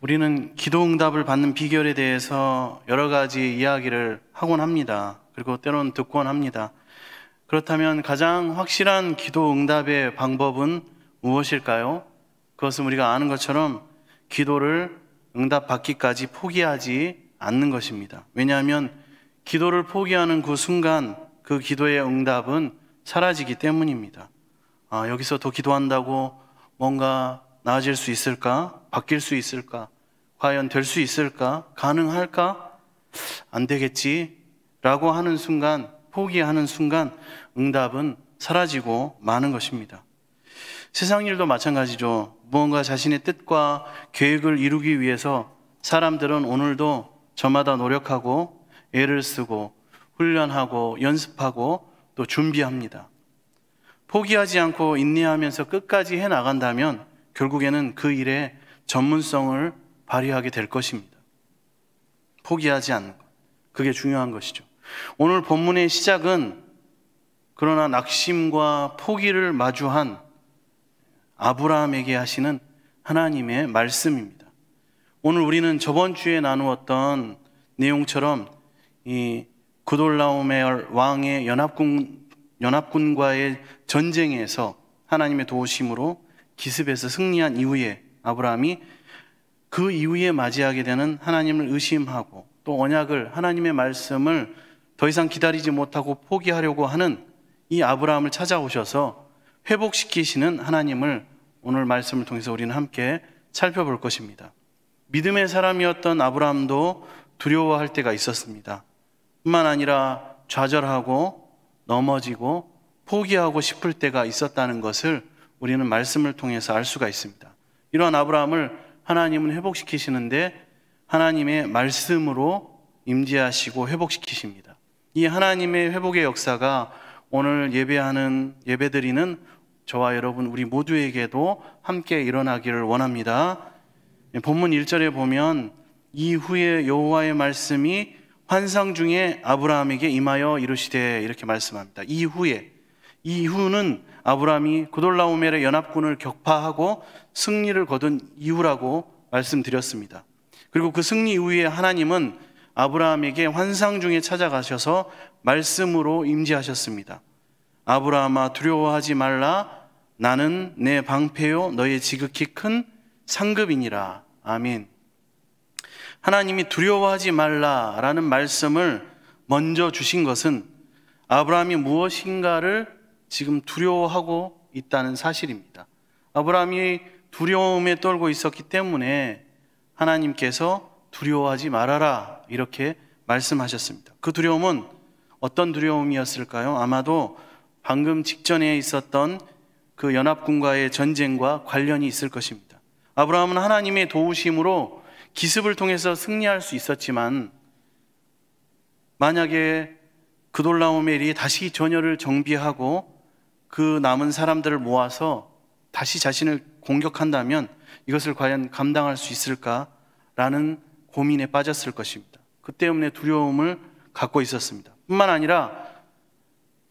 우리는 기도 응답을 받는 비결에 대해서 여러 가지 이야기를 하곤 합니다. 그리고 때로는 듣곤 합니다. 그렇다면 가장 확실한 기도 응답의 방법은 무엇일까요? 그것은 우리가 아는 것처럼 기도를 응답받기까지 포기하지 않는 것입니다. 왜냐하면 기도를 포기하는 그 순간 그 기도의 응답은 사라지기 때문입니다. 여기서 더 기도한다고 뭔가 나아질 수 있을까? 바뀔 수 있을까? 과연 될 수 있을까? 가능할까? 안 되겠지? 라고 하는 순간, 포기하는 순간 응답은 사라지고 마는 것입니다. 세상 일도 마찬가지죠. 무언가 자신의 뜻과 계획을 이루기 위해서 사람들은 오늘도 저마다 노력하고 애를 쓰고 훈련하고 연습하고 또 준비합니다. 포기하지 않고 인내하면서 끝까지 해나간다면 결국에는 그 일에 전문성을 발휘하게 될 것입니다. 포기하지 않는 것, 그게 중요한 것이죠. 오늘 본문의 시작은 그러나 낙심과 포기를 마주한 아브라함에게 하시는 하나님의 말씀입니다. 오늘 우리는 저번 주에 나누었던 내용처럼 이 그돌라오메 왕의 연합군과의 전쟁에서 하나님의 도우심으로 기습에서 승리한 이후에 아브라함이 그 이후에 맞이하게 되는 하나님을 의심하고 또 언약을, 하나님의 말씀을 더 이상 기다리지 못하고 포기하려고 하는 이 아브라함을 찾아오셔서 회복시키시는 하나님을 오늘 말씀을 통해서 우리는 함께 살펴볼 것입니다. 믿음의 사람이었던 아브라함도 두려워할 때가 있었습니다. 뿐만 아니라 좌절하고 넘어지고 포기하고 싶을 때가 있었다는 것을 우리는 말씀을 통해서 알 수가 있습니다. 이러한 아브라함을 하나님은 회복시키시는데 하나님의 말씀으로 임재하시고 회복시키십니다. 이 하나님의 회복의 역사가 오늘 예배드리는 저와 여러분 우리 모두에게도 함께 일어나기를 원합니다. 본문 1절에 보면 이후에 여호와의 말씀이 환상 중에 아브라함에게 임하여 이르시되 이렇게 말씀합니다. 이후는 아브라함이 그돌라오멜의 연합군을 격파하고 승리를 거둔 이후라고 말씀드렸습니다. 그리고 그 승리 이후에 하나님은 아브라함에게 환상 중에 찾아가셔서 말씀으로 임재하셨습니다. 아브라함아 두려워하지 말라. 나는 내 방패요 너의 지극히 큰 상급이니라. 아멘. 하나님이 두려워하지 말라라는 말씀을 먼저 주신 것은 아브라함이 무엇인가를 지금 두려워하고 있다는 사실입니다. 아브라함이 두려움에 떨고 있었기 때문에 하나님께서 두려워하지 말아라 이렇게 말씀하셨습니다. 그 두려움은 어떤 두려움이었을까요? 아마도 방금 직전에 있었던 그 연합군과의 전쟁과 관련이 있을 것입니다. 아브라함은 하나님의 도우심으로 기습을 통해서 승리할 수 있었지만 만약에 그돌라오멜이 다시 전열을 정비하고 그 남은 사람들을 모아서 다시 자신을 공격한다면 이것을 과연 감당할 수 있을까라는 고민에 빠졌을 것입니다. 그 때문에 두려움을 갖고 있었습니다. 뿐만 아니라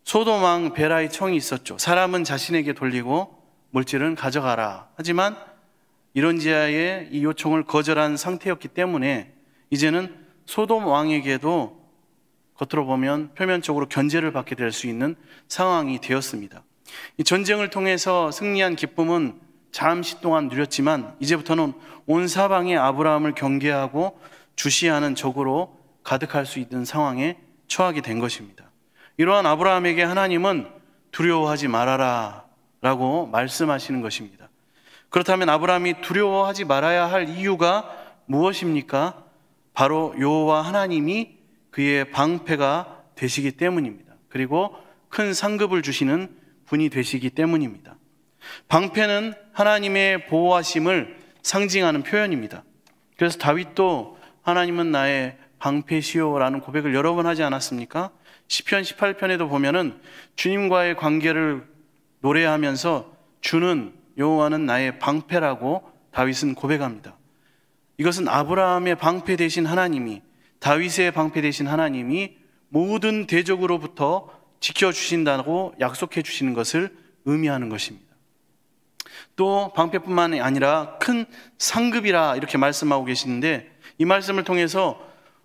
소돔 왕 베라의 청이 있었죠. 사람은 자신에게 돌리고 물질은 가져가라. 하지만 이런지하의 이 요청을 거절한 상태였기 때문에 이제는 소돔 왕에게도 겉으로 보면 표면적으로 견제를 받게 될 수 있는 상황이 되었습니다. 이 전쟁을 통해서 승리한 기쁨은 잠시 동안 누렸지만 이제부터는 온 사방에 아브라함을 경계하고 주시하는 적으로 가득할 수 있는 상황에 처하게 된 것입니다. 이러한 아브라함에게 하나님은 두려워하지 말아라 라고 말씀하시는 것입니다. 그렇다면 아브라함이 두려워하지 말아야 할 이유가 무엇입니까? 바로 여호와 하나님이 그의 방패가 되시기 때문입니다. 그리고 큰 상급을 주시는 분이 되시기 때문입니다. 방패는 하나님의 보호하심을 상징하는 표현입니다. 그래서 다윗도 하나님은 나의 방패시오라는 고백을 여러 번 하지 않았습니까? 시편 18편에도 보면은 주님과의 관계를 노래하면서 주는 여호와는 나의 방패라고 다윗은 고백합니다. 이것은 아브라함의 방패 되신 하나님이, 다윗의 방패 되신 하나님이 모든 대적으로부터 지켜주신다고 약속해 주시는 것을 의미하는 것입니다. 또 방패뿐만 아니라 큰 상급이라 이렇게 말씀하고 계시는데, 이 말씀을 통해서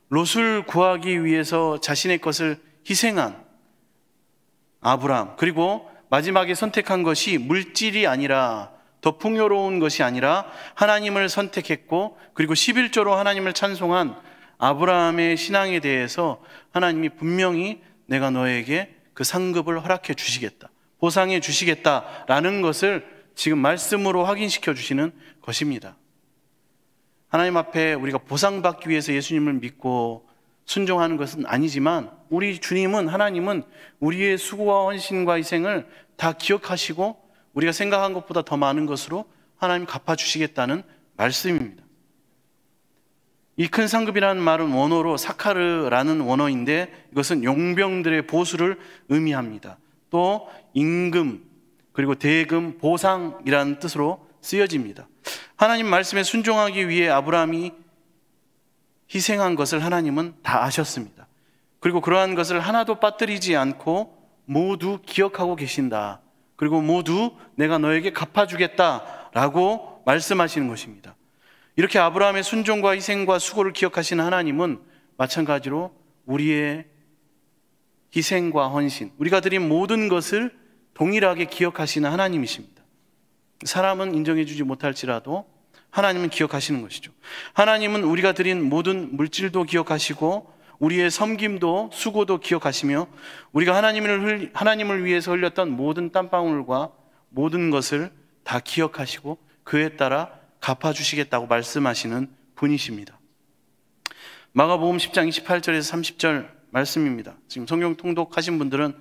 롯을 구하기 위해서 자신의 것을 희생한 아브라함, 그리고 마지막에 선택한 것이 물질이 아니라, 더 풍요로운 것이 아니라 하나님을 선택했고, 그리고 11조로 하나님을 찬송한 아브라함의 신앙에 대해서 하나님이 분명히 내가 너에게 그 상급을 허락해 주시겠다, 보상해 주시겠다라는 것을 지금 말씀으로 확인시켜 주시는 것입니다. 하나님 앞에 우리가 보상받기 위해서 예수님을 믿고 순종하는 것은 아니지만, 우리 주님은, 하나님은 우리의 수고와 헌신과 희생을 다 기억하시고 우리가 생각한 것보다 더 많은 것으로 하나님 갚아주시겠다는 말씀입니다. 이 큰 상급이라는 말은 원어로 사카르라는 원어인데, 이것은 용병들의 보수를 의미합니다. 또 임금, 그리고 대금, 보상이라는 뜻으로 쓰여집니다. 하나님 말씀에 순종하기 위해 아브라함이 희생한 것을 하나님은 다 아셨습니다. 그리고 그러한 것을 하나도 빠뜨리지 않고 모두 기억하고 계신다. 그리고 모두 내가 너에게 갚아주겠다라고 말씀하시는 것입니다. 이렇게 아브라함의 순종과 희생과 수고를 기억하시는 하나님은 마찬가지로 우리의 희생과 헌신, 우리가 드린 모든 것을 동일하게 기억하시는 하나님이십니다. 사람은 인정해주지 못할지라도 하나님은 기억하시는 것이죠. 하나님은 우리가 드린 모든 물질도 기억하시고 우리의 섬김도 수고도 기억하시며, 우리가 하나님을 위해서 흘렸던 모든 땀방울과 모든 것을 다 기억하시고 그에 따라 갚아주시겠다고 말씀하시는 분이십니다. 마가복음 10장 28절에서 30절 말씀입니다. 지금 성경 통독하신 분들은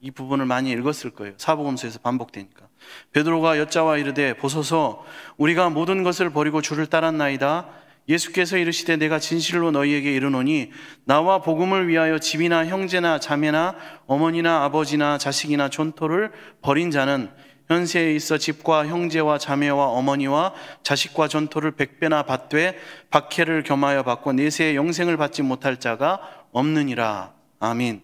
이 부분을 많이 읽었을 거예요. 사복음서에서 반복되니까. 베드로가 여짜와 이르되, 보소서, 우리가 모든 것을 버리고 주를 따랐나이다. 예수께서 이르시되, 내가 진실로 너희에게 이르노니 나와 복음을 위하여 집이나 형제나 자매나 어머니나 아버지나 자식이나 존토를 버린 자는 현세에 있어 집과 형제와 자매와 어머니와 자식과 존토를 100배나 받되 박해를 겸하여 받고 내세의 영생을 받지 못할 자가 없느니라. 아멘.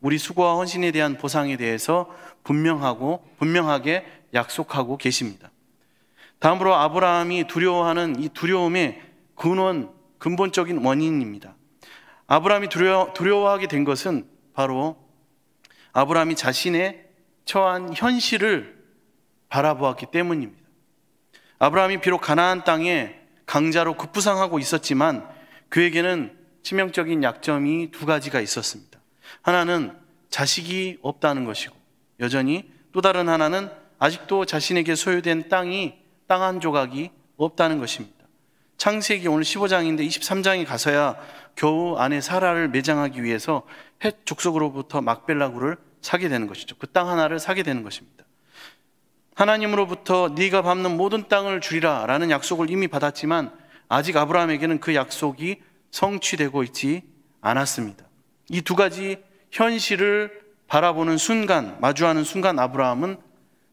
우리 수고와 헌신에 대한 보상에 대해서 분명하게 약속하고 계십니다. 다음으로 아브라함이 두려워하는 이 두려움의 근본적인 원인입니다. 아브라함이 두려워하게 된 것은 바로 아브라함이 자신의 처한 현실을 바라보았기 때문입니다. 아브라함이 비록 가나안 땅에 강자로 급부상하고 있었지만 그에게는 치명적인 약점이 두 가지가 있었습니다. 하나는 자식이 없다는 것이고, 여전히 또 다른 하나는 아직도 자신에게 소유된 땅 한 조각이 없다는 것입니다. 창세기 오늘 15장인데 23장에 가서야 겨우 아내 사라를 매장하기 위해서 헷 족속으로부터 막벨라 굴을 사게 되는 것이죠. 그 땅 하나를 사게 되는 것입니다. 하나님으로부터 네가 밟는 모든 땅을 주리라 라는 약속을 이미 받았지만 아직 아브라함에게는 그 약속이 성취되고 있지 않았습니다. 이 두 가지 현실을 바라보는 순간, 마주하는 순간 아브라함은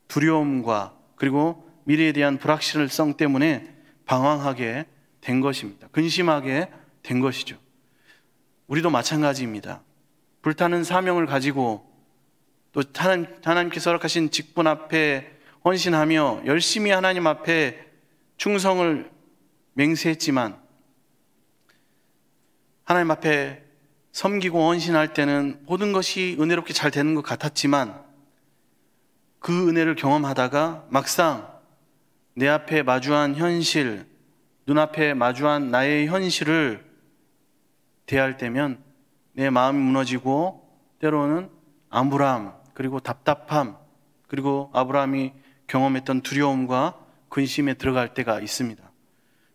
두려움과 그리고 미래에 대한 불확실성 때문에 방황하게 된 것입니다. 근심하게 된 것이죠. 우리도 마찬가지입니다. 불타는 사명을 가지고 또 하나님께서 허락하신 직분 앞에 헌신하며 열심히 하나님 앞에 충성을 맹세했지만, 하나님 앞에 섬기고 헌신할 때는 모든 것이 은혜롭게 잘 되는 것 같았지만, 그 은혜를 경험하다가 막상 내 앞에 마주한 현실, 눈앞에 마주한 나의 현실을 대할 때면 내 마음이 무너지고 때로는 암울함, 그리고 답답함, 그리고 아브라함이 경험했던 두려움과 근심에 들어갈 때가 있습니다.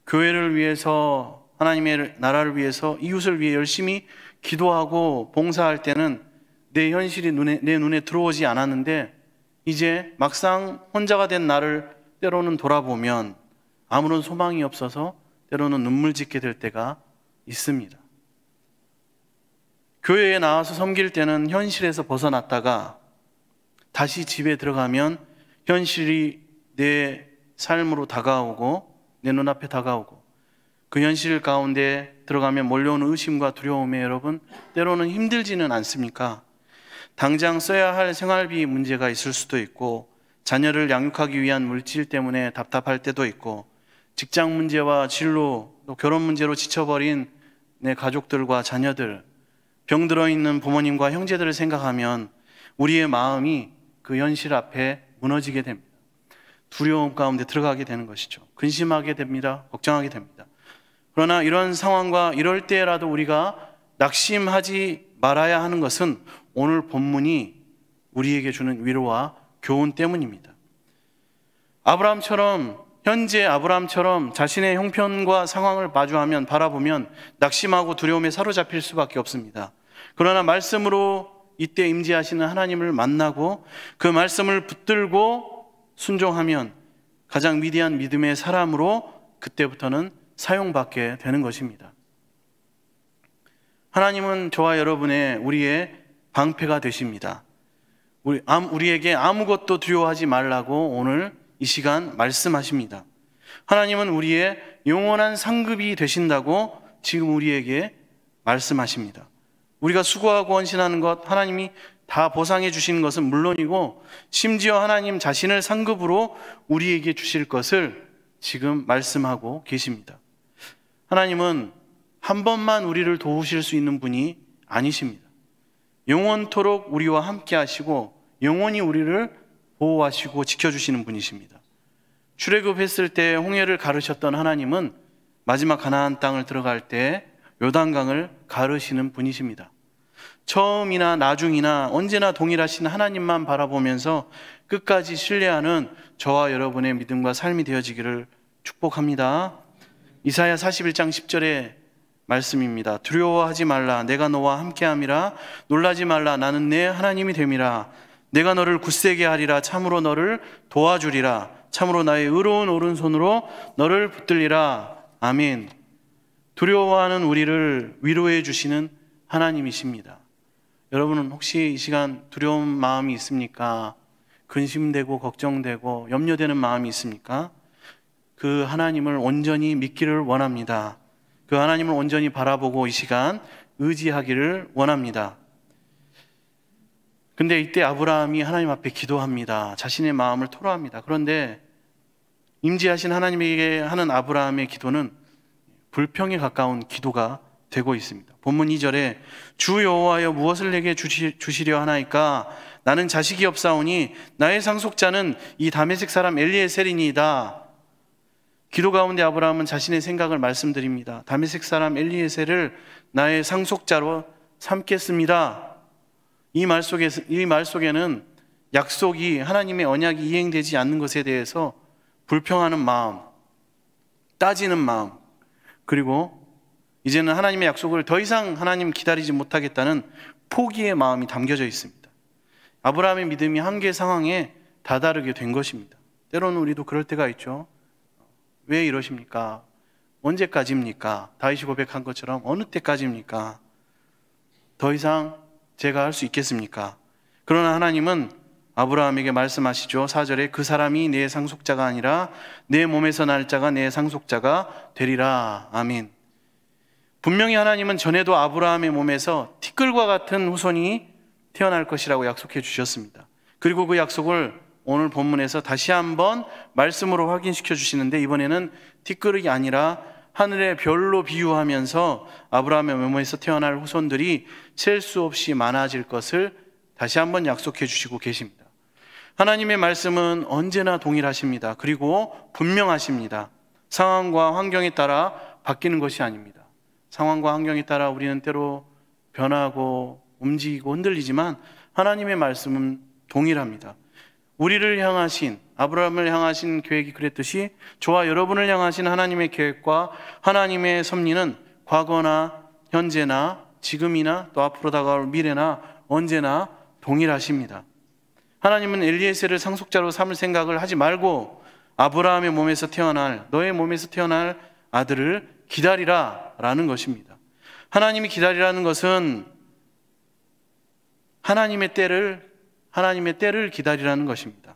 교회를 위해서, 하나님의 나라를 위해서, 이웃을 위해 열심히 기도하고 봉사할 때는 내 현실이 내 눈에 들어오지 않았는데, 이제 막상 혼자가 된 나를 때로는 돌아보면 아무런 소망이 없어서 때로는 눈물 짓게 될 때가 있습니다. 교회에 나와서 섬길 때는 현실에서 벗어났다가 다시 집에 들어가면 현실이 내 삶으로 다가오고 내 눈앞에 다가오고, 그 현실 가운데 들어가면 몰려오는 의심과 두려움에 여러분 때로는 힘들지는 않습니까? 당장 써야 할 생활비 문제가 있을 수도 있고, 자녀를 양육하기 위한 물질 때문에 답답할 때도 있고, 직장 문제와 진로, 또 결혼 문제로 지쳐버린 내 가족들과 자녀들, 병들어 있는 부모님과 형제들을 생각하면 우리의 마음이 그 현실 앞에 무너지게 됩니다. 두려움 가운데 들어가게 되는 것이죠. 근심하게 됩니다. 걱정하게 됩니다. 그러나 이런 상황과 이럴 때라도 우리가 낙심하지 말아야 하는 것은 오늘 본문이 우리에게 주는 위로와 교훈 때문입니다. 현재 아브라함처럼 자신의 형편과 상황을 바라보면 낙심하고 두려움에 사로잡힐 수밖에 없습니다. 그러나 말씀으로 이때 임재하시는 하나님을 만나고 그 말씀을 붙들고 순종하면 가장 위대한 믿음의 사람으로 그때부터는 사용받게 되는 것입니다. 하나님은 저와 우리의 방패가 되십니다. 우리에게 아무것도 두려워하지 말라고 오늘 이 시간 말씀하십니다. 하나님은 우리의 영원한 상급이 되신다고 지금 우리에게 말씀하십니다. 우리가 수고하고 헌신하는 것 하나님이 다 보상해 주시는 것은 물론이고, 심지어 하나님 자신을 상급으로 우리에게 주실 것을 지금 말씀하고 계십니다. 하나님은 한 번만 우리를 도우실 수 있는 분이 아니십니다. 영원토록 우리와 함께 하시고 영원히 우리를 보호하시고 지켜주시는 분이십니다. 출애굽했을 때 홍해를 가르셨던 하나님은 마지막 가나안 땅을 들어갈 때 요단강을 가르시는 분이십니다. 처음이나 나중이나 언제나 동일하신 하나님만 바라보면서 끝까지 신뢰하는 저와 여러분의 믿음과 삶이 되어지기를 축복합니다. 이사야 41장 10절의 말씀입니다. 두려워하지 말라, 내가 너와 함께함이라. 놀라지 말라, 나는 내 하나님이 됨이라. 내가 너를 굳세게 하리라. 참으로 너를 도와주리라. 참으로 나의 의로운 오른손으로 너를 붙들리라. 아멘. 두려워하는 우리를 위로해 주시는 하나님이십니다. 여러분은 혹시 이 시간 두려운 마음이 있습니까? 근심되고 걱정되고 염려되는 마음이 있습니까? 그 하나님을 온전히 믿기를 원합니다. 그 하나님을 온전히 바라보고 이 시간 의지하기를 원합니다. 근데 이때 아브라함이 하나님 앞에 기도합니다. 자신의 마음을 토로합니다. 그런데 임재하신 하나님에게 하는 아브라함의 기도는 불평에 가까운 기도가 되고 있습니다. 본문 2절에 주 여호와여 무엇을 내게 주시려 하나이까? 나는 자식이 없사오니 나의 상속자는 이 다메섹 사람 엘리에셀이니이다. 기도 가운데 아브라함은 자신의 생각을 말씀드립니다. 다메섹 사람 엘리에셀을 나의 상속자로 삼겠습니다. 이 말 속에는 약속이, 하나님의 언약이 이행되지 않는 것에 대해서 불평하는 마음, 따지는 마음, 그리고 이제는 하나님의 약속을 더 이상 하나님 기다리지 못하겠다는 포기의 마음이 담겨져 있습니다. 아브라함의 믿음이 한계 상황에 다다르게 된 것입니다. 때로는 우리도 그럴 때가 있죠. 왜 이러십니까? 언제까지입니까? 다윗이 고백한 것처럼 어느 때까지입니까? 더 이상 제가 할 수 있겠습니까? 그러나 하나님은 아브라함에게 말씀하시죠. 4절에 그 사람이 내 상속자가 아니라 내 몸에서 날 자가 내 상속자가 되리라. 아멘. 분명히 하나님은 전에도 아브라함의 몸에서 티끌과 같은 후손이 태어날 것이라고 약속해 주셨습니다. 그리고 그 약속을 오늘 본문에서 다시 한번 말씀으로 확인시켜 주시는데, 이번에는 티끌이 아니라 하늘의 별로 비유하면서 아브라함의 몸에서 태어날 후손들이 셀 수 없이 많아질 것을 다시 한번 약속해 주시고 계십니다. 하나님의 말씀은 언제나 동일하십니다. 그리고 분명하십니다. 상황과 환경에 따라 바뀌는 것이 아닙니다. 상황과 환경에 따라 우리는 때로 변하고 움직이고 흔들리지만 하나님의 말씀은 동일합니다. 우리를 향하신, 아브라함을 향하신 계획이 그랬듯이 저와 여러분을 향하신 하나님의 계획과 하나님의 섭리는 과거나 현재나 지금이나 또 앞으로 다가올 미래나 언제나 동일하십니다. 하나님은 엘리에셀을 상속자로 삼을 생각을 하지 말고 아브라함의 몸에서 태어날, 너의 몸에서 태어날 아들을 기다리라 라는 것입니다. 하나님이 기다리라는 것은 하나님의 때를 기다리라는 것입니다.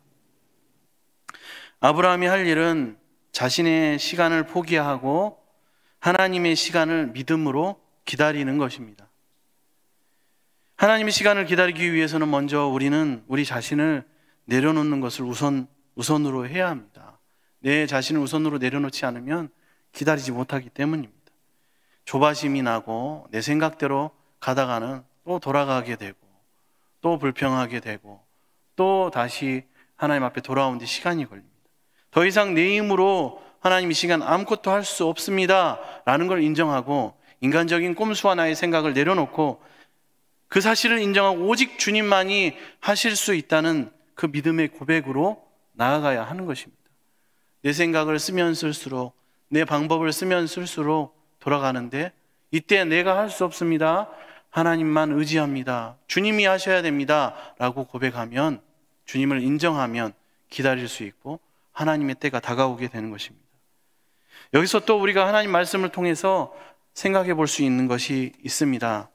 아브라함이 할 일은 자신의 시간을 포기하고 하나님의 시간을 믿음으로 기다리는 것입니다. 하나님의 시간을 기다리기 위해서는 먼저 우리는 우리 자신을 내려놓는 것을 우선으로 해야 합니다. 내 자신을 우선으로 내려놓지 않으면 기다리지 못하기 때문입니다. 조바심이 나고 내 생각대로 가다가는 또 돌아가게 되고 또 불평하게 되고 또 다시 하나님 앞에 돌아오는 데 시간이 걸립니다. 더 이상 내 힘으로 하나님 이 시간 아무것도 할 수 없습니다 라는 걸 인정하고 인간적인 꼼수와 나의 생각을 내려놓고 그 사실을 인정하고 오직 주님만이 하실 수 있다는 그 믿음의 고백으로 나아가야 하는 것입니다. 내 생각을 쓰면 쓸수록 내 방법을 쓰면 쓸수록 돌아가는데 이때 내가 할 수 없습니다. 하나님만 의지합니다. 주님이 하셔야 됩니다. 라고 고백하면 주님을 인정하면 기다릴 수 있고 하나님의 때가 다가오게 되는 것입니다. 여기서 또 우리가 하나님 말씀을 통해서 생각해 볼 수 있는 것이 있습니다.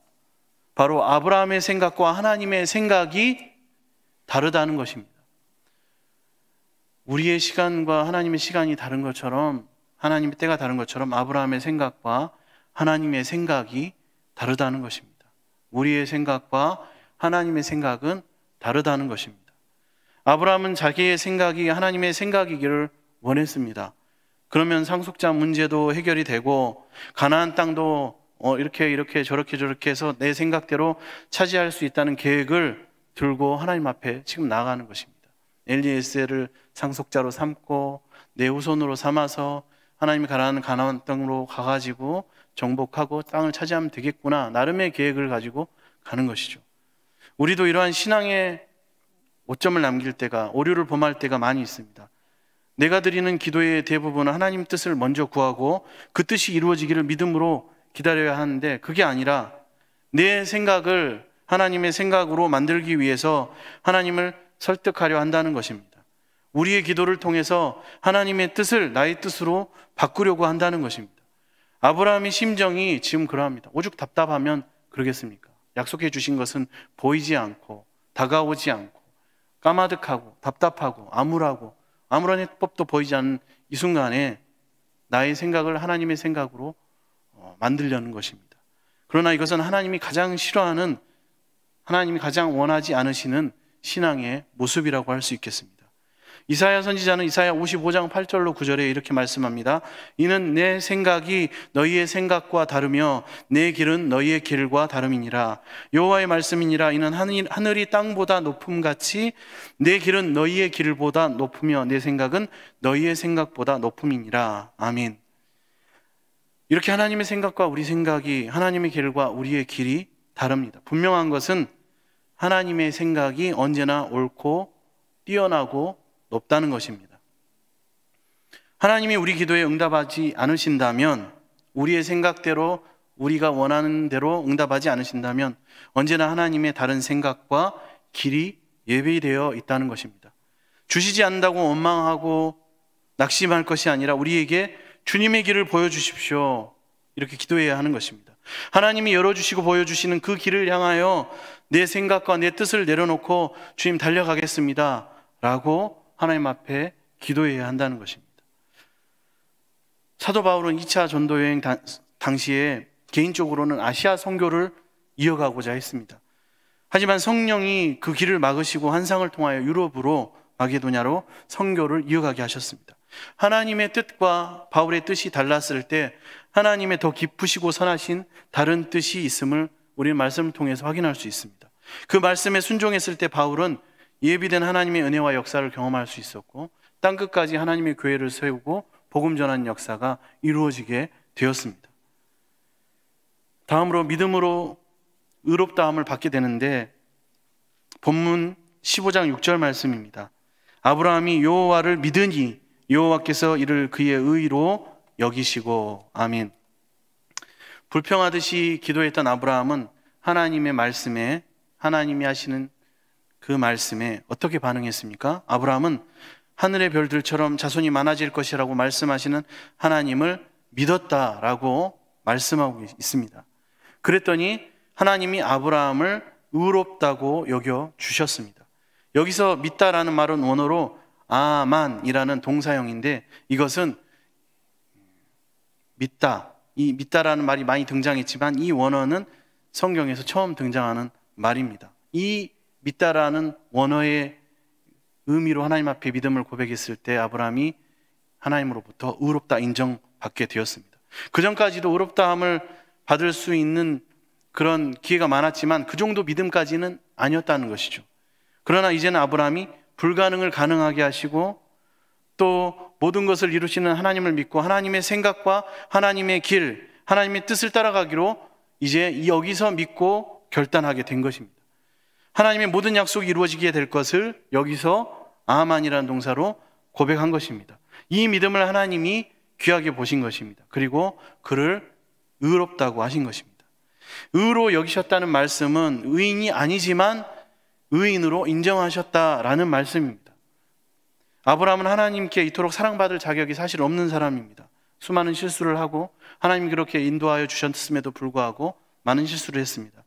바로 아브라함의 생각과 하나님의 생각이 다르다는 것입니다. 우리의 시간과 하나님의 시간이 다른 것처럼 하나님의 때가 다른 것처럼 아브라함의 생각과 하나님의 생각이 다르다는 것입니다. 우리의 생각과 하나님의 생각은 다르다는 것입니다. 아브라함은 자기의 생각이 하나님의 생각이기를 원했습니다. 그러면 상속자 문제도 해결이 되고 가나안 땅도 이렇게 저렇게 해서 내 생각대로 차지할 수 있다는 계획을 들고 하나님 앞에 지금 나아가는 것입니다. 엘리에셀을 상속자로 삼고 내 후손으로 삼아서 하나님이 가라는 가나안 땅으로 가가지고 정복하고 땅을 차지하면 되겠구나 나름의 계획을 가지고 가는 것이죠. 우리도 이러한 신앙의 오점을 남길 때가 오류를 범할 때가 많이 있습니다. 내가 드리는 기도의 대부분은 하나님 뜻을 먼저 구하고 그 뜻이 이루어지기를 믿음으로 기다려야 하는데 그게 아니라 내 생각을 하나님의 생각으로 만들기 위해서 하나님을 설득하려 한다는 것입니다. 우리의 기도를 통해서 하나님의 뜻을 나의 뜻으로 바꾸려고 한다는 것입니다. 아브라함의 심정이 지금 그러합니다. 오죽 답답하면 그러겠습니까? 약속해 주신 것은 보이지 않고 다가오지 않고 까마득하고 답답하고 암울하고 아무런 해법도 보이지 않는 이 순간에 나의 생각을 하나님의 생각으로 만들려는 것입니다. 그러나 이것은 하나님이 가장 싫어하는, 하나님이 가장 원하지 않으시는 신앙의 모습이라고 할 수 있겠습니다. 이사야 선지자는 이사야 55장 8절로 9절에 이렇게 말씀합니다. 이는 내 생각이 너희의 생각과 다르며 내 길은 너희의 길과 다름이니라. 여호와의 말씀이니라. 이는 하늘이 땅보다 높음같이 내 길은 너희의 길보다 높으며 내 생각은 너희의 생각보다 높음이니라. 아멘. 이렇게 하나님의 생각과 우리 생각이, 하나님의 길과 우리의 길이 다릅니다. 분명한 것은 하나님의 생각이 언제나 옳고 뛰어나고 높다는 것입니다. 하나님이 우리 기도에 응답하지 않으신다면, 우리의 생각대로 우리가 원하는 대로 응답하지 않으신다면 언제나 하나님의 다른 생각과 길이 예비되어 있다는 것입니다. 주시지 않는다고 원망하고 낙심할 것이 아니라 우리에게 주님의 길을 보여주십시오, 이렇게 기도해야 하는 것입니다. 하나님이 열어주시고 보여주시는 그 길을 향하여 내 생각과 내 뜻을 내려놓고 주님 달려가겠습니다 라고 하나님 앞에 기도해야 한다는 것입니다. 사도 바울은 2차 전도여행 당시에 개인적으로는 아시아 선교를 이어가고자 했습니다. 하지만 성령이 그 길을 막으시고 환상을 통하여 유럽으로 마게도냐로 선교를 이어가게 하셨습니다. 하나님의 뜻과 바울의 뜻이 달랐을 때 하나님의 더 깊으시고 선하신 다른 뜻이 있음을 우리는 말씀을 통해서 확인할 수 있습니다. 그 말씀에 순종했을 때 바울은 예비된 하나님의 은혜와 역사를 경험할 수 있었고 땅끝까지 하나님의 교회를 세우고 복음 전하는 역사가 이루어지게 되었습니다. 다음으로 믿음으로 의롭다함을 받게 되는데 본문 15장 6절 말씀입니다. 아브라함이 여호와를 믿으니 여호와께서 이를 그의 의로 여기시고. 아멘. 불평하듯이 기도했던 아브라함은 하나님의 말씀에, 하나님이 하시는 그 말씀에 어떻게 반응했습니까? 아브라함은 하늘의 별들처럼 자손이 많아질 것이라고 말씀하시는 하나님을 믿었다라고 말씀하고 있습니다. 그랬더니 하나님이 아브라함을 의롭다고 여겨 주셨습니다. 여기서 믿다라는 말은 원어로 아만이라는 동사형인데 이것은 믿다, 이 믿다라는 말이 많이 등장했지만 이 원어는 성경에서 처음 등장하는 말입니다. 이 믿다라는 원어의 의미로 하나님 앞에 믿음을 고백했을 때 아브라함이 하나님으로부터 의롭다 인정받게 되었습니다. 그 전까지도 의롭다함을 받을 수 있는 그런 기회가 많았지만 그 정도 믿음까지는 아니었다는 것이죠. 그러나 이제는 아브라함이 불가능을 가능하게 하시고 또 모든 것을 이루시는 하나님을 믿고 하나님의 생각과 하나님의 길, 하나님의 뜻을 따라가기로 이제 여기서 믿고 결단하게 된 것입니다. 하나님의 모든 약속이 이루어지게 될 것을 여기서 아만이라는 동사로 고백한 것입니다. 이 믿음을 하나님이 귀하게 보신 것입니다. 그리고 그를 의롭다고 하신 것입니다. 의로 여기셨다는 말씀은 의인이 아니지만 의인으로 인정하셨다라는 말씀입니다. 아브라함은 하나님께 이토록 사랑받을 자격이 사실 없는 사람입니다. 수많은 실수를 하고 하나님이 그렇게 인도하여 주셨음에도 불구하고 많은 실수를 했습니다.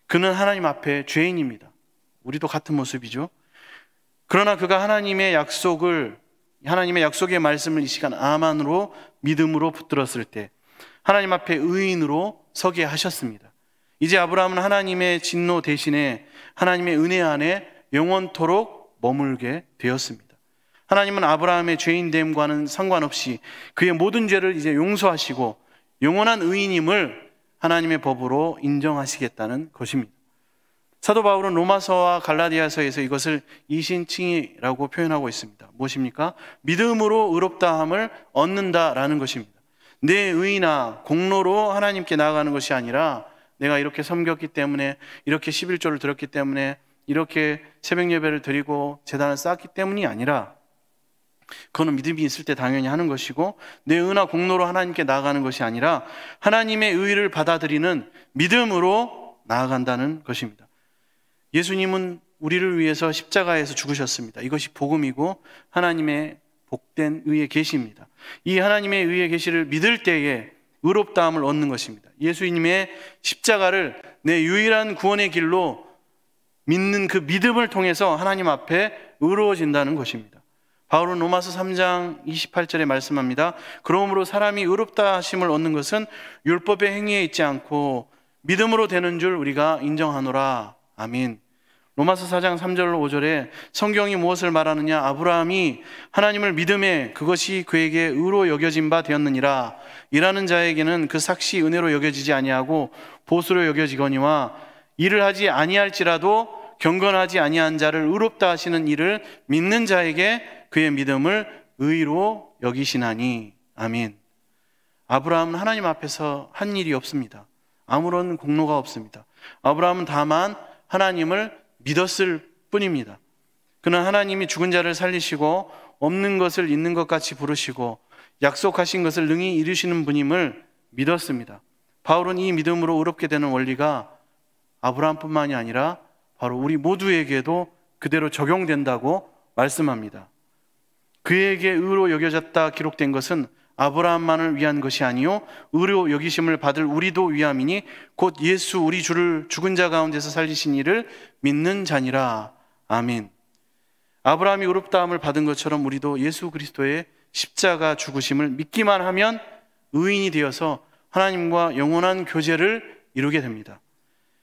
그는 하나님 앞에 죄인입니다. 우리도 같은 모습이죠. 그러나 그가 하나님의 약속의 말씀을 이 시간 아만으로 믿음으로 붙들었을 때 하나님 앞에 의인으로 서게 하셨습니다. 이제 아브라함은 하나님의 진노 대신에 하나님의 은혜 안에 영원토록 머물게 되었습니다. 하나님은 아브라함의 죄인됨과는 상관없이 그의 모든 죄를 이제 용서하시고 영원한 의인임을 하나님의 법으로 인정하시겠다는 것입니다. 사도 바울은 로마서와 갈라디아서에서 이것을 이신칭의라고 표현하고 있습니다. 무엇입니까? 믿음으로 의롭다함을 얻는다라는 것입니다. 내 의나 공로로 하나님께 나아가는 것이 아니라 내가 이렇게 섬겼기 때문에, 이렇게 11조를 드렸기 때문에, 이렇게 새벽 예배를 드리고 제단을 쌓았기 때문이 아니라, 그거는 믿음이 있을 때 당연히 하는 것이고, 내 의나 공로로 하나님께 나아가는 것이 아니라 하나님의 의를 받아들이는 믿음으로 나아간다는 것입니다. 예수님은 우리를 위해서 십자가에서 죽으셨습니다. 이것이 복음이고 하나님의 복된 의의 계시입니다. 이 하나님의 의의 계시를 믿을 때에 의롭다함을 얻는 것입니다. 예수님의 십자가를 내 유일한 구원의 길로 믿는 그 믿음을 통해서 하나님 앞에 의로워진다는 것입니다. 바울은 로마서 3장 28절에 말씀합니다. 그러므로 사람이 의롭다 하심을 얻는 것은 율법의 행위에 있지 않고 믿음으로 되는 줄 우리가 인정하노라. 아멘. 로마서 4장 3절 5절에 성경이 무엇을 말하느냐? 아브라함이 하나님을 믿음에 그것이 그에게 의로 여겨진 바 되었느니라. 일하는 자에게는 그 삭시 은혜로 여겨지지 아니하고 보수로 여겨지거니와 일을 하지 아니할지라도 경건하지 아니한 자를 의롭다 하시는 이를 믿는 자에게 그의 믿음을 의로 여기시나니. 아멘. 아브라함은 하나님 앞에서 한 일이 없습니다. 아무런 공로가 없습니다. 아브라함은 다만 하나님을 믿었을 뿐입니다. 그는 하나님이 죽은 자를 살리시고 없는 것을 있는 것 같이 부르시고 약속하신 것을 능히 이루시는 분임을 믿었습니다. 바울은 이 믿음으로 의롭게 되는 원리가 아브라함뿐만이 아니라 바로 우리 모두에게도 그대로 적용된다고 말씀합니다. 그에게 의로 여겨졌다 기록된 것은 아브라함만을 위한 것이 아니요 의로 여기심을 받을 우리도 위함이니 곧 예수 우리 주를 죽은 자 가운데서 살리신 이를 믿는 자니라. 아멘. 아브라함이 의롭다함을 받은 것처럼 우리도 예수 그리스도의 십자가 죽으심을 믿기만 하면 의인이 되어서 하나님과 영원한 교제를 이루게 됩니다.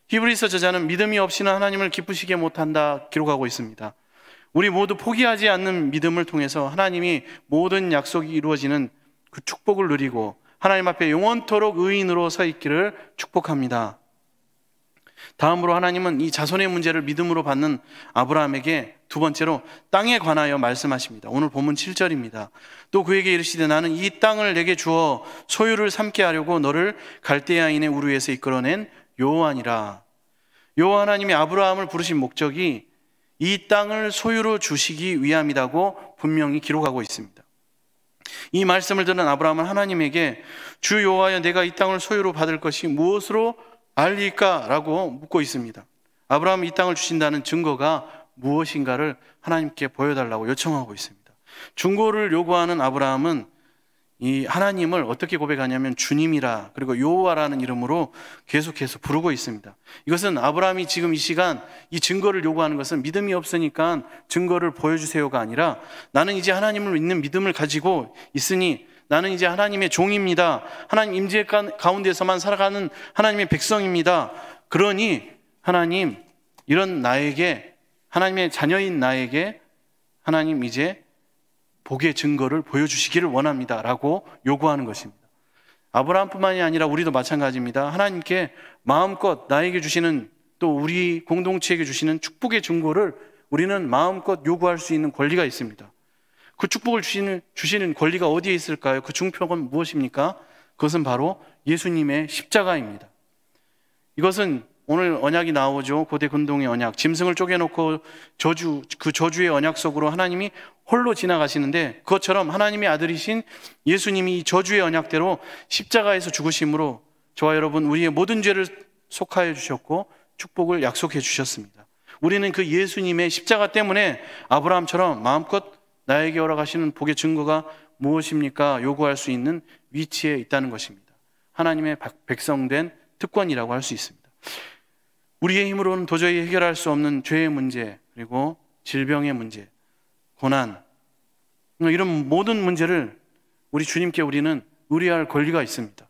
히브리서 저자는 믿음이 없이는 하나님을 기쁘시게 못한다 기록하고 있습니다. 우리 모두 포기하지 않는 믿음을 통해서 하나님이 모든 약속이 이루어지는 그 축복을 누리고 하나님 앞에 영원토록 의인으로 서 있기를 축복합니다. 다음으로 하나님은 이 자손의 문제를 믿음으로 받는 아브라함에게 두 번째로 땅에 관하여 말씀하십니다. 오늘 본문 7절입니다. 또 그에게 이르시되 나는 이 땅을 내게 주어 소유를 삼게 하려고 너를 갈대아인의 우르에서 이끌어낸 여호와니라. 여호와 하나님이 아브라함을 부르신 목적이 이 땅을 소유로 주시기 위함이라고 분명히 기록하고 있습니다. 이 말씀을 들은 아브라함은 하나님에게 주 여호와여 내가 이 땅을 소유로 받을 것이 무엇으로 알리까? 라고 묻고 있습니다. 아브라함이 이 땅을 주신다는 증거가 무엇인가를 하나님께 보여달라고 요청하고 있습니다. 증거를 요구하는 아브라함은 이 하나님을 어떻게 고백하냐면 주님이라 그리고 여호와라는 이름으로 계속해서 부르고 있습니다. 이것은 아브라함이 지금 이 시간 이 증거를 요구하는 것은 믿음이 없으니까 증거를 보여주세요가 아니라 나는 이제 하나님을 믿는 믿음을 가지고 있으니 나는 이제 하나님의 종입니다. 하나님 임재 가운데서만 살아가는 하나님의 백성입니다. 그러니 하나님 이런 나에게 하나님의 자녀인 나에게 하나님 이제 복의 증거를 보여주시기를 원합니다 라고 요구하는 것입니다. 아브라함뿐만이 아니라 우리도 마찬가지입니다. 하나님께 마음껏 나에게 주시는, 또 우리 공동체에게 주시는 축복의 증거를 우리는 마음껏 요구할 수 있는 권리가 있습니다. 그 축복을 주시는 권리가 어디에 있을까요? 그 증표는 무엇입니까? 그것은 바로 예수님의 십자가입니다. 이것은 오늘 언약이 나오죠. 고대 근동의 언약, 짐승을 쪼개놓고 그 저주의 언약 속으로 하나님이 홀로 지나가시는데, 그것처럼 하나님의 아들이신 예수님이 이 저주의 언약대로 십자가에서 죽으심으로 저와 여러분 우리의 모든 죄를 속하여 주셨고 축복을 약속해 주셨습니다. 우리는 그 예수님의 십자가 때문에 아브라함처럼 마음껏 나에게 허락하시는 복의 증거가 무엇입니까? 요구할 수 있는 위치에 있다는 것입니다. 하나님의 백성된 특권이라고 할 수 있습니다. 우리의 힘으로는 도저히 해결할 수 없는 죄의 문제, 그리고 질병의 문제, 고난, 이런 모든 문제를 우리 주님께 우리는 의뢰할 권리가 있습니다.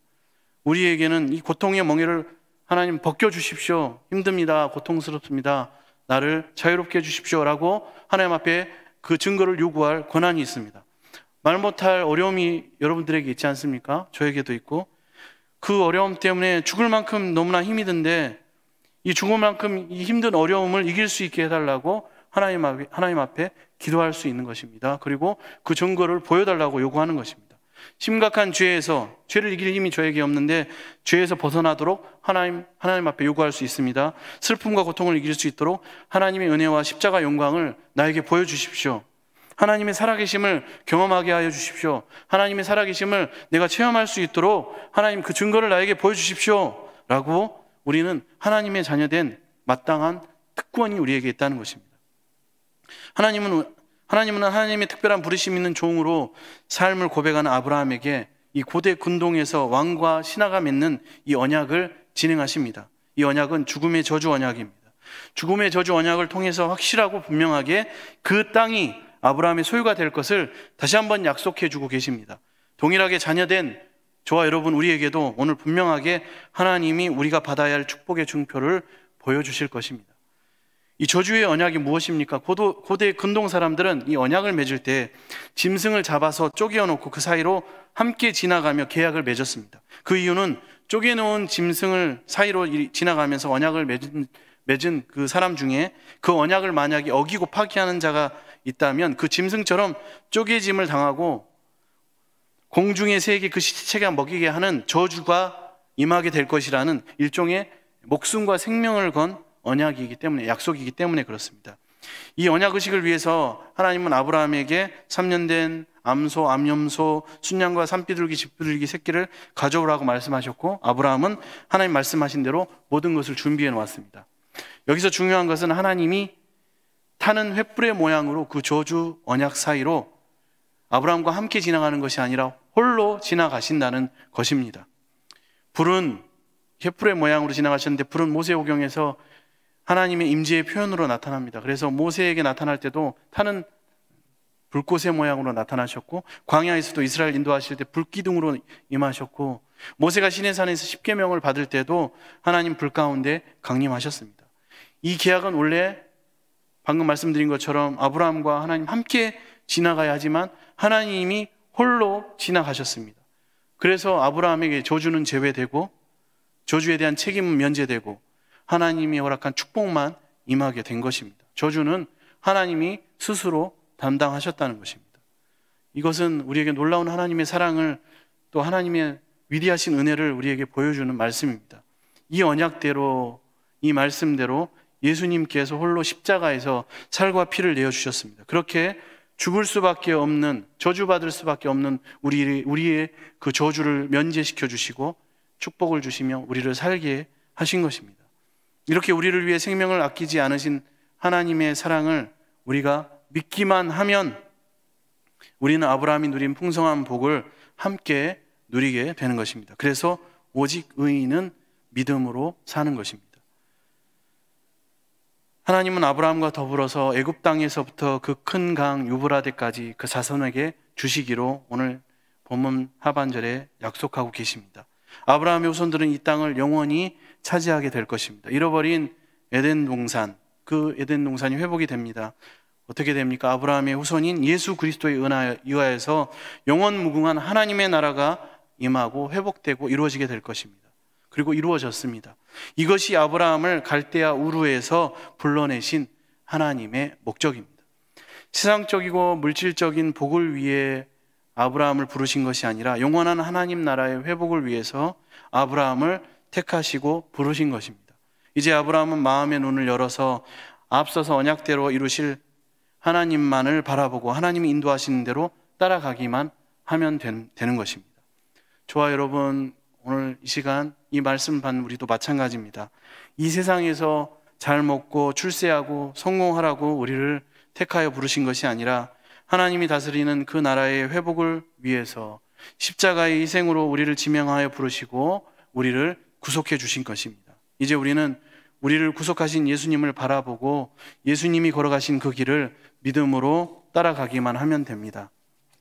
우리에게는 이 고통의 멍에를 하나님 벗겨주십시오. 힘듭니다. 고통스럽습니다. 나를 자유롭게 해주십시오 라고 하나님 앞에 그 증거를 요구할 권한이 있습니다. 말 못할 어려움이 여러분들에게 있지 않습니까? 저에게도 있고, 그 어려움 때문에 죽을 만큼 너무나 힘이 든데 이 죽을 만큼 이 힘든 어려움을 이길 수 있게 해달라고 하나님 앞에 기도할 수 있는 것입니다. 그리고 그 증거를 보여달라고 요구하는 것입니다. 심각한 죄에서, 죄를 이길 힘이 저에게 없는데 죄에서 벗어나도록 하나님 앞에 요구할 수 있습니다. 슬픔과 고통을 이길 수 있도록 하나님의 은혜와 십자가 영광을 나에게 보여주십시오. 하나님의 살아계심을 경험하게 하여 주십시오. 하나님의 살아계심을 내가 체험할 수 있도록 하나님 그 증거를 나에게 보여주십시오 라고 우리는 하나님의 자녀된 마땅한 특권이 우리에게 있다는 것입니다. 하나님은 하나님의 특별한 부르심 있는 종으로 삶을 고백하는 아브라함에게 이 고대 근동에서 왕과 신하가 맺는 이 언약을 진행하십니다. 이 언약은 죽음의 저주 언약입니다. 죽음의 저주 언약을 통해서 확실하고 분명하게 그 땅이 아브라함의 소유가 될 것을 다시 한번 약속해 주고 계십니다. 동일하게 자녀된 저와 여러분 우리에게도 오늘 분명하게 하나님이 우리가 받아야 할 축복의 증표를 보여주실 것입니다. 이 저주의 언약이 무엇입니까? 고대 근동 사람들은 이 언약을 맺을 때 짐승을 잡아서 쪼개어놓고 그 사이로 함께 지나가며 계약을 맺었습니다. 그 이유는 쪼개놓은 짐승을 사이로 지나가면서 언약을 맺은 그 사람 중에 그 언약을 만약에 어기고 파기하는 자가 있다면 그 짐승처럼 쪼개짐을 당하고 공중의 새에게 그 시체가 먹이게 하는 저주가 임하게 될 것이라는 일종의 목숨과 생명을 건 언약이기 때문에, 약속이기 때문에 그렇습니다. 이 언약 의식을 위해서 하나님은 아브라함에게 3년 된 암소, 암염소, 순양과 산비둘기, 집비둘기 새끼를 가져오라고 말씀하셨고, 아브라함은 하나님 말씀하신 대로 모든 것을 준비해 놓았습니다. 여기서 중요한 것은 하나님이 타는 횃불의 모양으로 그 저주 언약 사이로 아브라함과 함께 지나가는 것이 아니라 홀로 지나가신다는 것입니다. 불은 횃불의 모양으로 지나가셨는데, 불은 모세오경에서 하나님의 임재의 표현으로 나타납니다. 그래서 모세에게 나타날 때도 타는 불꽃의 모양으로 나타나셨고, 광야에서도 이스라엘 인도하실 때 불기둥으로 임하셨고, 모세가 시내산에서 십계명을 받을 때도 하나님 불 가운데 강림하셨습니다. 이 계약은 원래 방금 말씀드린 것처럼 아브라함과 하나님 함께 지나가야 하지만 하나님이 홀로 지나가셨습니다. 그래서 아브라함에게 저주는 제외되고 저주에 대한 책임은 면제되고 하나님이 허락한 축복만 임하게 된 것입니다. 저주는 하나님이 스스로 담당하셨다는 것입니다. 이것은 우리에게 놀라운 하나님의 사랑을, 또 하나님의 위대하신 은혜를 우리에게 보여주는 말씀입니다. 이 언약대로, 이 말씀대로 예수님께서 홀로 십자가에서 살과 피를 내어주셨습니다. 그렇게 죽을 수밖에 없는, 저주받을 수밖에 없는 우리의 그 저주를 면제시켜 주시고 축복을 주시며 우리를 살게 하신 것입니다. 이렇게 우리를 위해 생명을 아끼지 않으신 하나님의 사랑을 우리가 믿기만 하면 우리는 아브라함이 누린 풍성한 복을 함께 누리게 되는 것입니다. 그래서 오직 의인은 믿음으로 사는 것입니다. 하나님은 아브라함과 더불어서 애굽 땅에서부터 그 큰 강 유브라데까지 그 자손에게 주시기로 오늘 본문 하반절에 약속하고 계십니다. 아브라함의 후손들은 이 땅을 영원히 차지하게 될 것입니다. 잃어버린 에덴 동산, 그 에덴 동산이 회복이 됩니다. 어떻게 됩니까? 아브라함의 후손인 예수 그리스도에 의하여서 영원 무궁한 하나님의 나라가 임하고 회복되고 이루어지게 될 것입니다. 그리고 이루어졌습니다. 이것이 아브라함을 갈대아 우르에서 불러내신 하나님의 목적입니다. 세상적이고 물질적인 복을 위해 아브라함을 부르신 것이 아니라 영원한 하나님 나라의 회복을 위해서 아브라함을 택하시고 부르신 것입니다. 이제 아브라함은 마음의 눈을 열어서 앞서서 언약대로 이루실 하나님만을 바라보고 하나님이 인도하시는 대로 따라가기만 하면 되는 것입니다. 저와 여러분, 오늘 이 시간 이 말씀 받는 우리도 마찬가지입니다. 이 세상에서 잘 먹고 출세하고 성공하라고 우리를 택하여 부르신 것이 아니라 하나님이 다스리는 그 나라의 회복을 위해서 십자가의 희생으로 우리를 지명하여 부르시고 우리를 구속해 주신 것입니다. 이제 우리는 우리를 구속하신 예수님을 바라보고 예수님이 걸어가신 그 길을 믿음으로 따라가기만 하면 됩니다.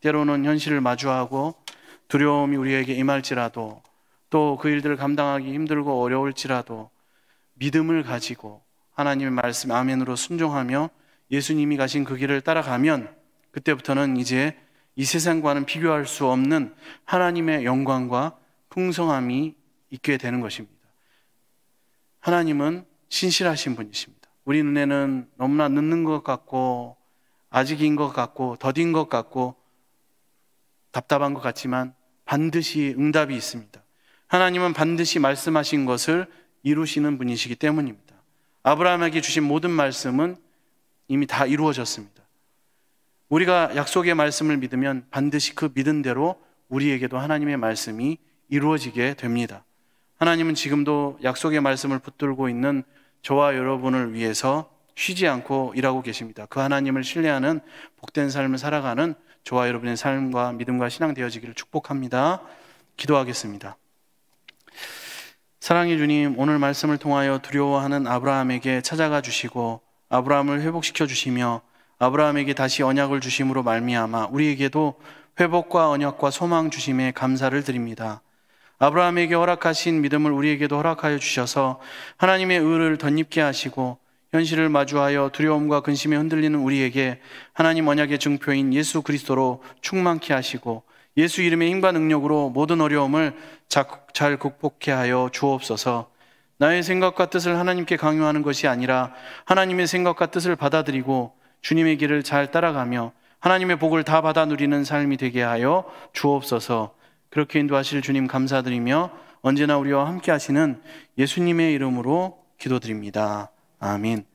때로는 현실을 마주하고 두려움이 우리에게 임할지라도 또 그 일들을 감당하기 힘들고 어려울지라도 믿음을 가지고 하나님의 말씀 아멘으로 순종하며 예수님이 가신 그 길을 따라가면 그때부터는 이제 이 세상과는 비교할 수 없는 하나님의 영광과 풍성함이 있게 되는 것입니다. 하나님은 신실하신 분이십니다. 우리 눈에는 너무나 늦는 것 같고 아직인 것 같고 더딘 것 같고 답답한 것 같지만 반드시 응답이 있습니다. 하나님은 반드시 말씀하신 것을 이루시는 분이시기 때문입니다. 아브라함에게 주신 모든 말씀은 이미 다 이루어졌습니다. 우리가 약속의 말씀을 믿으면 반드시 그 믿은 대로 우리에게도 하나님의 말씀이 이루어지게 됩니다. 하나님은 지금도 약속의 말씀을 붙들고 있는 저와 여러분을 위해서 쉬지 않고 일하고 계십니다. 그 하나님을 신뢰하는 복된 삶을 살아가는 저와 여러분의 삶과 믿음과 신앙 되어지기를 축복합니다. 기도하겠습니다. 사랑의 주님, 오늘 말씀을 통하여 두려워하는 아브라함에게 찾아가 주시고 아브라함을 회복시켜 주시며 아브라함에게 다시 언약을 주심으로 말미암아 우리에게도 회복과 언약과 소망 주심에 감사를 드립니다. 아브라함에게 허락하신 믿음을 우리에게도 허락하여 주셔서 하나님의 의를 덧입게 하시고 현실을 마주하여 두려움과 근심에 흔들리는 우리에게 하나님 언약의 증표인 예수 그리스도로 충만케 하시고 예수 이름의 힘과 능력으로 모든 어려움을 잘 극복케 하여 주옵소서. 나의 생각과 뜻을 하나님께 강요하는 것이 아니라 하나님의 생각과 뜻을 받아들이고 주님의 길을 잘 따라가며 하나님의 복을 다 받아 누리는 삶이 되게 하여 주옵소서. 그렇게 인도하실 주님 감사드리며 언제나 우리와 함께 하시는 예수님의 이름으로 기도드립니다. 아멘.